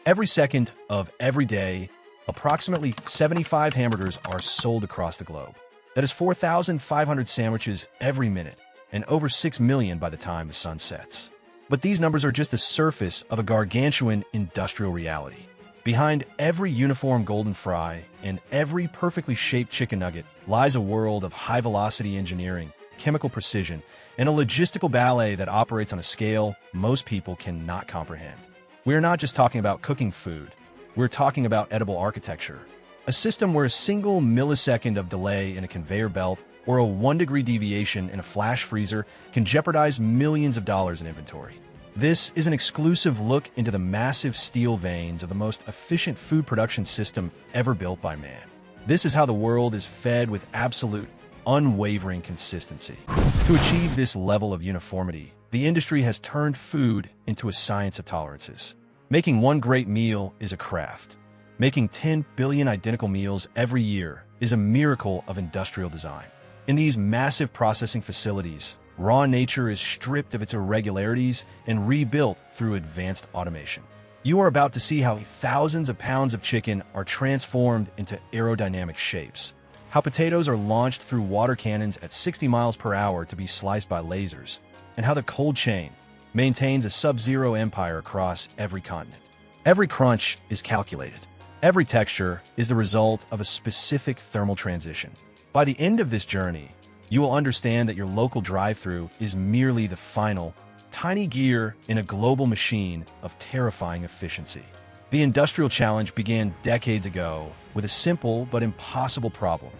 Every second of every day, approximately 75 hamburgers are sold across the globe. That is 4,500 sandwiches every minute, and over 6 million by the time the sun sets. But these numbers are just the surface of a gargantuan industrial reality. Behind every uniform golden fry and every perfectly shaped chicken nugget lies a world of high-velocity engineering, chemical precision, and a logistical ballet that operates on a scale most people cannot comprehend. We are not just talking about cooking food. We're talking about edible architecture, a system where a single millisecond of delay in a conveyor belt or a 1-degree deviation in a flash freezer can jeopardize millions of dollars in inventory. This is an exclusive look into the massive steel veins of the most efficient food production system ever built by man. This is how the world is fed with absolute, unwavering consistency. To achieve this level of uniformity, the industry has turned food into a science of tolerances. Making one great meal is a craft. Making 10 billion identical meals every year is a miracle of industrial design. In these massive processing facilities, raw nature is stripped of its irregularities and rebuilt through advanced automation. You are about to see how thousands of pounds of chicken are transformed into aerodynamic shapes, how potatoes are launched through water cannons at 60 miles per hour to be sliced by lasers, and how the cold chain maintains a sub-zero empire across every continent. Every crunch is calculated. Every texture is the result of a specific thermal transition. By the end of this journey, you will understand that your local drive-thru is merely the final, tiny gear in a global machine of terrifying efficiency. The industrial challenge began decades ago with a simple but impossible problem.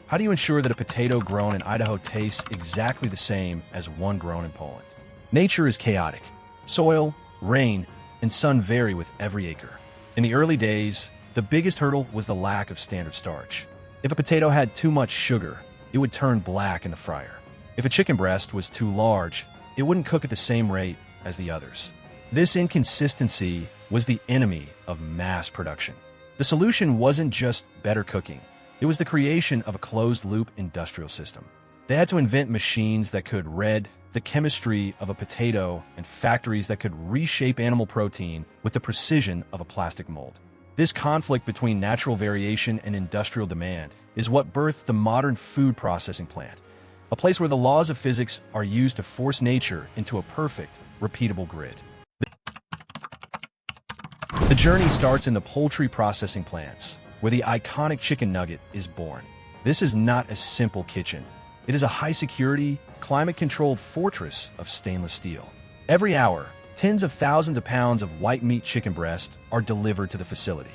How do you ensure that a potato grown in Idaho tastes exactly the same as one grown in Poland? Nature is chaotic. Soil, rain, and sun vary with every acre. In the early days, the biggest hurdle was the lack of standard starch. If a potato had too much sugar, it would turn black in the fryer. If a chicken breast was too large, it wouldn't cook at the same rate as the others. This inconsistency was the enemy of mass production. The solution wasn't just better cooking. It was the creation of a closed-loop industrial system. They had to invent machines that could read the chemistry of a potato and factories that could reshape animal protein with the precision of a plastic mold. This conflict between natural variation and industrial demand is what birthed the modern food processing plant, a place where the laws of physics are used to force nature into a perfect, repeatable grid. The journey starts in the poultry processing plants, where the iconic chicken nugget is born. This is not a simple kitchen. It is a high-security, climate-controlled fortress of stainless steel. Every hour, tens of thousands of pounds of white meat chicken breast are delivered to the facility.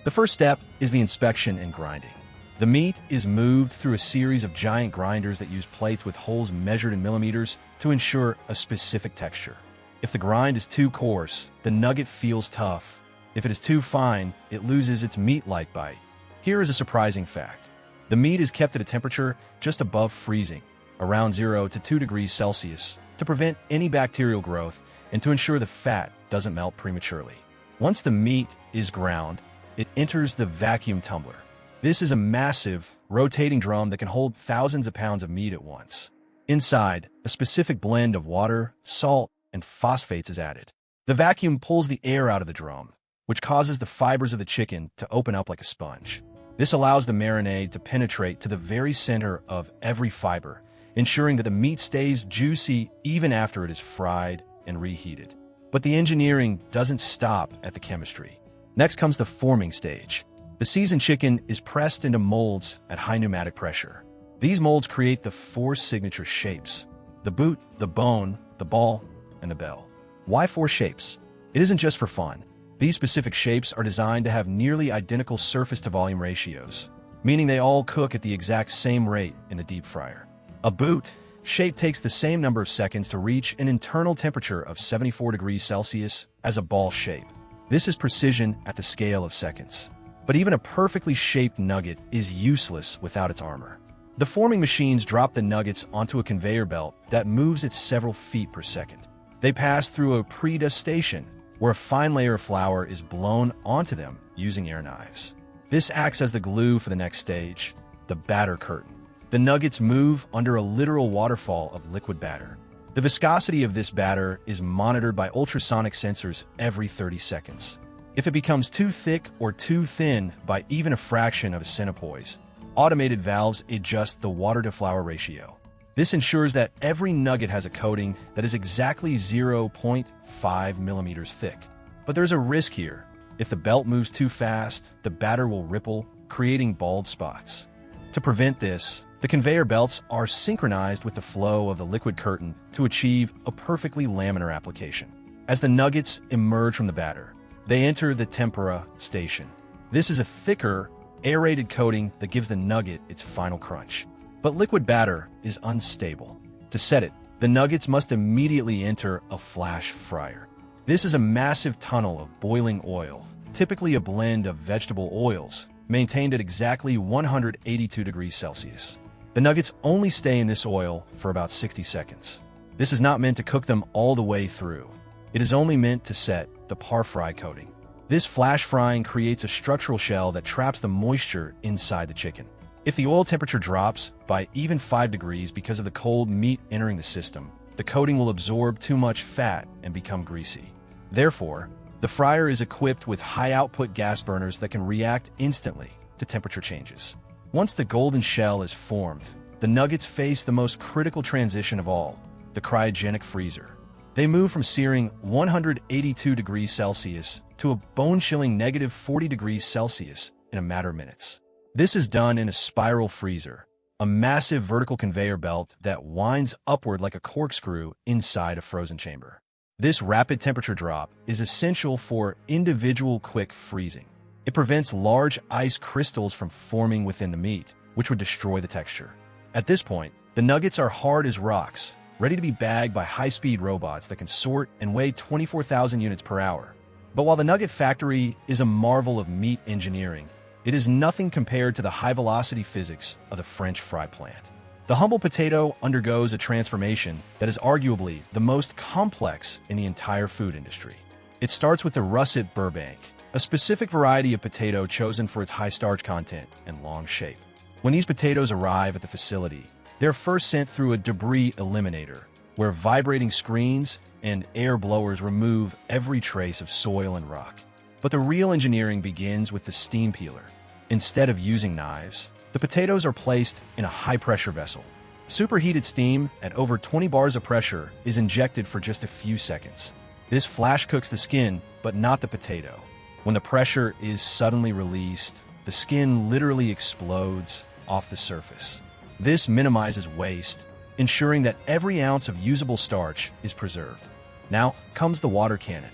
The first step is the inspection and grinding. The meat is moved through a series of giant grinders that use plates with holes measured in millimeters to ensure a specific texture. If the grind is too coarse, the nugget feels tough. If it is too fine, it loses its meat-like bite. Here is a surprising fact. The meat is kept at a temperature just above freezing, around 0 to 2 degrees Celsius, to prevent any bacterial growth and to ensure the fat doesn't melt prematurely. Once the meat is ground, it enters the vacuum tumbler. This is a massive, rotating drum that can hold thousands of pounds of meat at once. Inside, a specific blend of water, salt, and phosphates is added. The vacuum pulls the air out of the drum, which causes the fibers of the chicken to open up like a sponge. This allows the marinade to penetrate to the very center of every fiber, ensuring that the meat stays juicy even after it is fried and reheated. But the engineering doesn't stop at the chemistry. Next comes the forming stage. The seasoned chicken is pressed into molds at high pneumatic pressure. These molds create the 4 signature shapes: the boot, the bone, the ball, and the bell. Why 4 shapes? It isn't just for fun. These specific shapes are designed to have nearly identical surface-to-volume ratios, meaning they all cook at the exact same rate in the deep fryer. A boot shape takes the same number of seconds to reach an internal temperature of 74 degrees Celsius as a ball shape. This is precision at the scale of seconds. But even a perfectly shaped nugget is useless without its armor. The forming machines drop the nuggets onto a conveyor belt that moves at several feet per second. They pass through a pre-degustation, where a fine layer of flour is blown onto them using air knives. This acts as the glue for the next stage, the batter curtain. The nuggets move under a literal waterfall of liquid batter. The viscosity of this batter is monitored by ultrasonic sensors every 30 seconds. If it becomes too thick or too thin by even a fraction of a centipoise, automated valves adjust the water-to-flour ratio. This ensures that every nugget has a coating that is exactly 0.5 millimeters thick. But there's a risk here. If the belt moves too fast, the batter will ripple, creating bald spots. To prevent this, the conveyor belts are synchronized with the flow of the liquid curtain to achieve a perfectly laminar application. As the nuggets emerge from the batter, they enter the tempera station. This is a thicker, aerated coating that gives the nugget its final crunch. But liquid batter is unstable. To set it, the nuggets must immediately enter a flash fryer. This is a massive tunnel of boiling oil, typically a blend of vegetable oils, maintained at exactly 182 degrees Celsius. The nuggets only stay in this oil for about 60 seconds. This is not meant to cook them all the way through. It is only meant to set the par fry coating. This flash frying creates a structural shell that traps the moisture inside the chicken. If the oil temperature drops by even 5 degrees because of the cold meat entering the system, the coating will absorb too much fat and become greasy. Therefore, the fryer is equipped with high-output gas burners that can react instantly to temperature changes. Once the golden shell is formed, the nuggets face the most critical transition of all, the cryogenic freezer. They move from searing 182 degrees Celsius to a bone-chilling negative 40 degrees Celsius in a matter of minutes. This is done in a spiral freezer, a massive vertical conveyor belt that winds upward like a corkscrew inside a frozen chamber. This rapid temperature drop is essential for individual quick freezing. It prevents large ice crystals from forming within the meat, which would destroy the texture. At this point, the nuggets are hard as rocks, ready to be bagged by high-speed robots that can sort and weigh 24,000 units per hour. But while the nugget factory is a marvel of meat engineering, it is nothing compared to the high-velocity physics of the French fry plant. The humble potato undergoes a transformation that is arguably the most complex in the entire food industry. It starts with the russet Burbank, a specific variety of potato chosen for its high starch content and long shape. When these potatoes arrive at the facility, they're first sent through a debris eliminator, where vibrating screens and air blowers remove every trace of soil and rock. But the real engineering begins with the steam peeler. Instead of using knives, the potatoes are placed in a high-pressure vessel. Superheated steam at over 20 bars of pressure is injected for just a few seconds. This flash cooks the skin, but not the potato. When the pressure is suddenly released, the skin literally explodes off the surface. This minimizes waste, ensuring that every ounce of usable starch is preserved. Now comes the water cannon.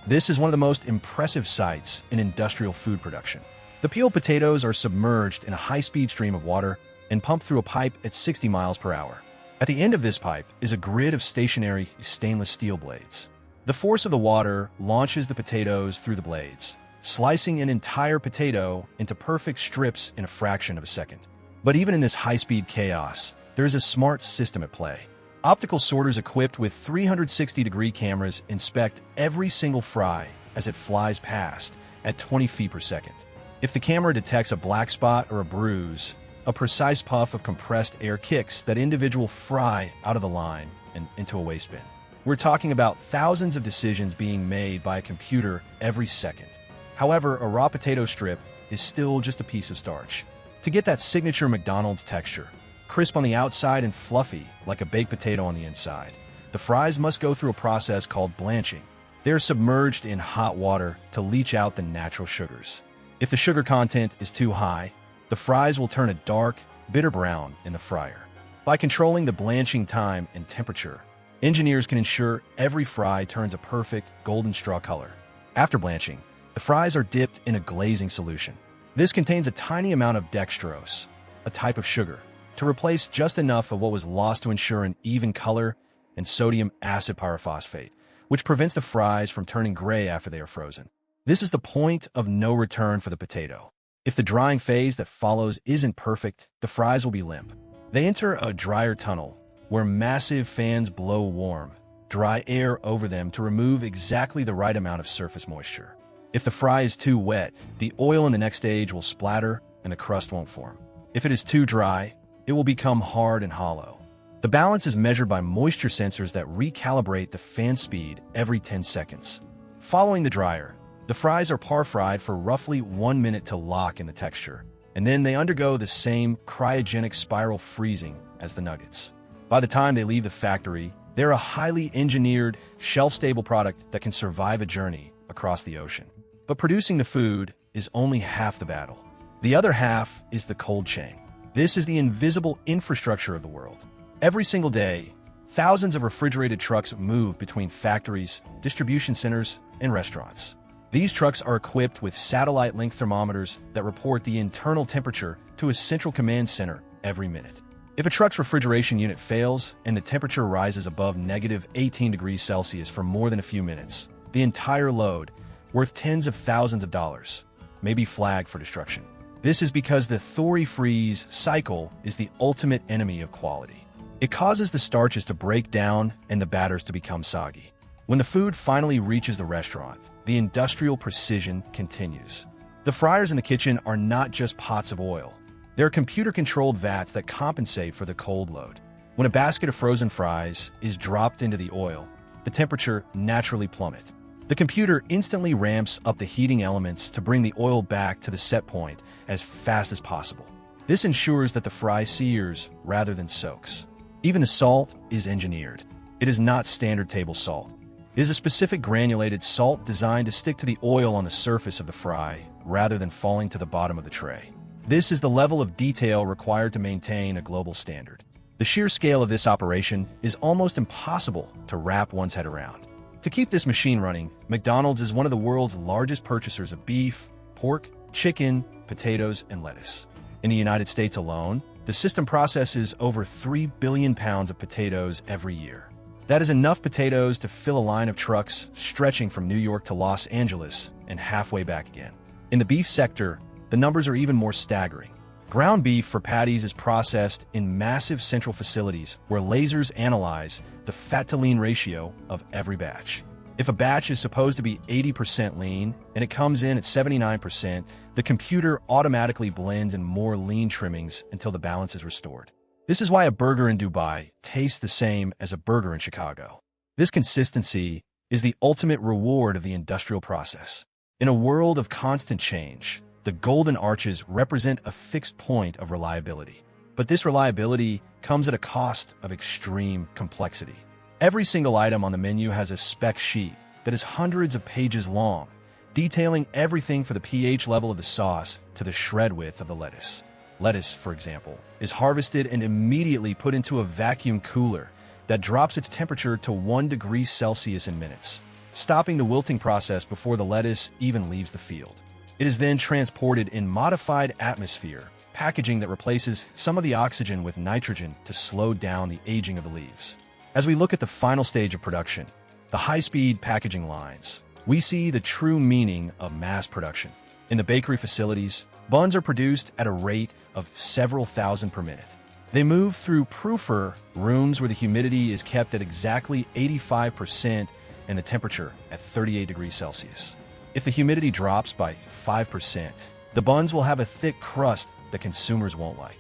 This is one of the most impressive sights in industrial food production. The peeled potatoes are submerged in a high-speed stream of water and pumped through a pipe at 60 miles per hour. At the end of this pipe is a grid of stationary stainless steel blades. The force of the water launches the potatoes through the blades, slicing an entire potato into perfect strips in a fraction of a second. But even in this high-speed chaos, there is a smart system at play. Optical sorters equipped with 360-degree cameras inspect every single fry as it flies past at 20 feet per second. If the camera detects a black spot or a bruise, a precise puff of compressed air kicks that individual fry out of the line and into a waste bin. We're talking about thousands of decisions being made by a computer every second. However, a raw potato strip is still just a piece of starch. To get that signature McDonald's texture, crisp on the outside and fluffy like a baked potato on the inside, the fries must go through a process called blanching. They're submerged in hot water to leach out the natural sugars. If the sugar content is too high, the fries will turn a dark, bitter brown in the fryer. By controlling the blanching time and temperature, engineers can ensure every fry turns a perfect golden straw color. After blanching, the fries are dipped in a glazing solution. This contains a tiny amount of dextrose, a type of sugar, to replace just enough of what was lost to ensure an even color, and sodium acid pyrophosphate, which prevents the fries from turning gray after they are frozen. This is the point of no return for the potato. If the drying phase that follows isn't perfect, the fries will be limp. They enter a dryer tunnel, where massive fans blow warm, dry air over them to remove exactly the right amount of surface moisture. If the fry is too wet, the oil in the next stage will splatter and the crust won't form. If it is too dry, it will become hard and hollow. The balance is measured by moisture sensors that recalibrate the fan speed every 10 seconds. Following the dryer, The fries are par-fried for roughly 1 minute to lock in the texture, and then they undergo the same cryogenic spiral freezing as the nuggets. By the time they leave the factory, they're a highly engineered, shelf-stable product that can survive a journey across the ocean. But producing the food is only half the battle. The other half is the cold chain. This is the invisible infrastructure of the world. Every single day, thousands of refrigerated trucks move between factories, distribution centers, and restaurants. These trucks are equipped with satellite-link thermometers that report the internal temperature to a central command center every minute. If a truck's refrigeration unit fails and the temperature rises above negative 18 degrees Celsius for more than a few minutes, the entire load, worth tens of thousands of dollars, may be flagged for destruction. This is because the Thori-freeze cycle is the ultimate enemy of quality. It causes the starches to break down and the batters to become soggy. When the food finally reaches the restaurant, the industrial precision continues. The fryers in the kitchen are not just pots of oil. They're computer-controlled vats that compensate for the cold load. When a basket of frozen fries is dropped into the oil, the temperature naturally plummets. The computer instantly ramps up the heating elements to bring the oil back to the set point as fast as possible. This ensures that the fry sears rather than soaks. Even the salt is engineered. It is not standard table salt. It is a specific granulated salt designed to stick to the oil on the surface of the fry rather than falling to the bottom of the tray. This is the level of detail required to maintain a global standard. The sheer scale of this operation is almost impossible to wrap one's head around. To keep this machine running, McDonald's is one of the world's largest purchasers of beef, pork, chicken, potatoes, and lettuce. In the United States alone, the system processes over 3 billion pounds of potatoes every year. That is enough potatoes to fill a line of trucks stretching from New York to Los Angeles and halfway back again. In the beef sector, the numbers are even more staggering. Ground beef for patties is processed in massive central facilities where lasers analyze the fat-to-lean ratio of every batch. If a batch is supposed to be 80% lean and it comes in at 79%, the computer automatically blends in more lean trimmings until the balance is restored. This is why a burger in Dubai tastes the same as a burger in Chicago. This consistency is the ultimate reward of the industrial process. In a world of constant change, the golden arches represent a fixed point of reliability. But this reliability comes at a cost of extreme complexity. Every single item on the menu has a spec sheet that is hundreds of pages long, detailing everything from the pH level of the sauce to the shred width of the lettuce. Lettuce, for example, is harvested and immediately put into a vacuum cooler that drops its temperature to 1 degree Celsius in minutes, stopping the wilting process before the lettuce even leaves the field. It is then transported in modified atmosphere, packaging that replaces some of the oxygen with nitrogen to slow down the aging of the leaves. As we look at the final stage of production, the high-speed packaging lines, we see the true meaning of mass production. In the bakery facilities, buns are produced at a rate of several thousand per minute. They move through proofer rooms where the humidity is kept at exactly 85% and the temperature at 38 degrees Celsius. If the humidity drops by 5%, the buns will have a thick crust that consumers won't like.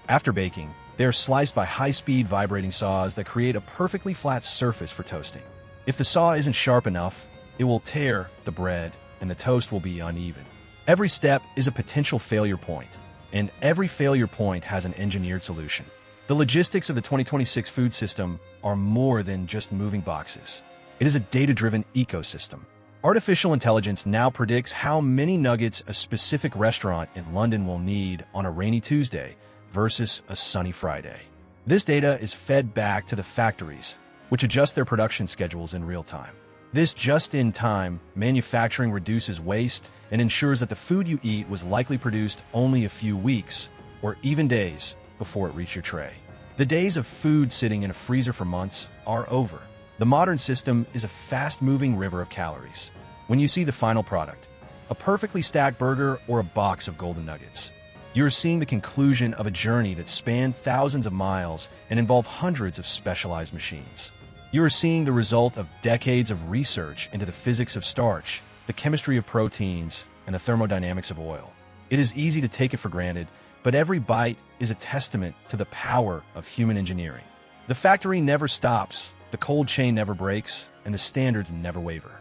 After baking, they are sliced by high-speed vibrating saws that create a perfectly flat surface for toasting. If the saw isn't sharp enough, it will tear the bread and the toast will be uneven. Every step is a potential failure point, and every failure point has an engineered solution. The logistics of the 2026 food system are more than just moving boxes. It is a data-driven ecosystem. Artificial intelligence now predicts how many nuggets a specific restaurant in London will need on a rainy Tuesday versus a sunny Friday. This data is fed back to the factories, which adjust their production schedules in real time. This just-in-time manufacturing reduces waste and ensures that the food you eat was likely produced only a few weeks or even days before it reached your tray. The days of food sitting in a freezer for months are over. The modern system is a fast-moving river of calories. When you see the final product, a perfectly stacked burger or a box of golden nuggets, you are seeing the conclusion of a journey that spanned thousands of miles and involved hundreds of specialized machines. You are seeing the result of decades of research into the physics of starch, the chemistry of proteins, and the thermodynamics of oil. It is easy to take it for granted, but every bite is a testament to the power of human engineering. The factory never stops, the cold chain never breaks, and the standards never waver.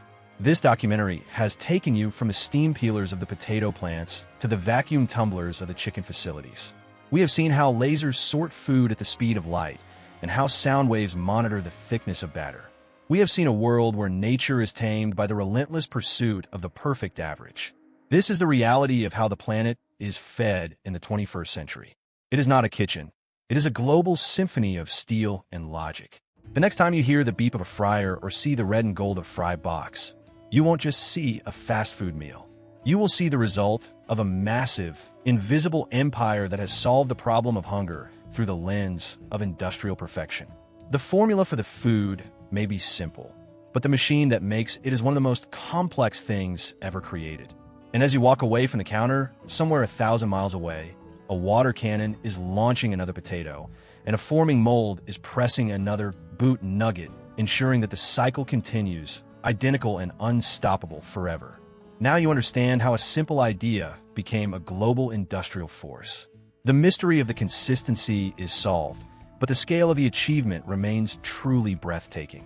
This documentary has taken you from the steam peelers of the potato plants to the vacuum tumblers of the chicken facilities. We have seen how lasers sort food at the speed of light and how sound waves monitor the thickness of batter. We have seen a world where nature is tamed by the relentless pursuit of the perfect average. This is the reality of how the planet is fed in the 21st century. It is not a kitchen. It is a global symphony of steel and logic. The next time you hear the beep of a fryer or see the red and gold of fry box, you won't just see a fast food meal. You will see the result of a massive, invisible empire that has solved the problem of hunger through the lens of industrial perfection. The formula for the food may be simple, but the machine that makes it is one of the most complex things ever created. And as you walk away from the counter, somewhere 1,000 miles away, a water cannon is launching another potato, and a forming mold is pressing another boot nugget, ensuring that the cycle continues, identical and unstoppable forever. Now you understand how a simple idea became a global industrial force. The mystery of the consistency is solved, but the scale of the achievement remains truly breathtaking.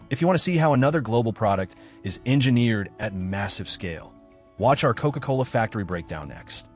If you want to see how another global product is engineered at massive scale, watch our Coca-Cola factory breakdown next.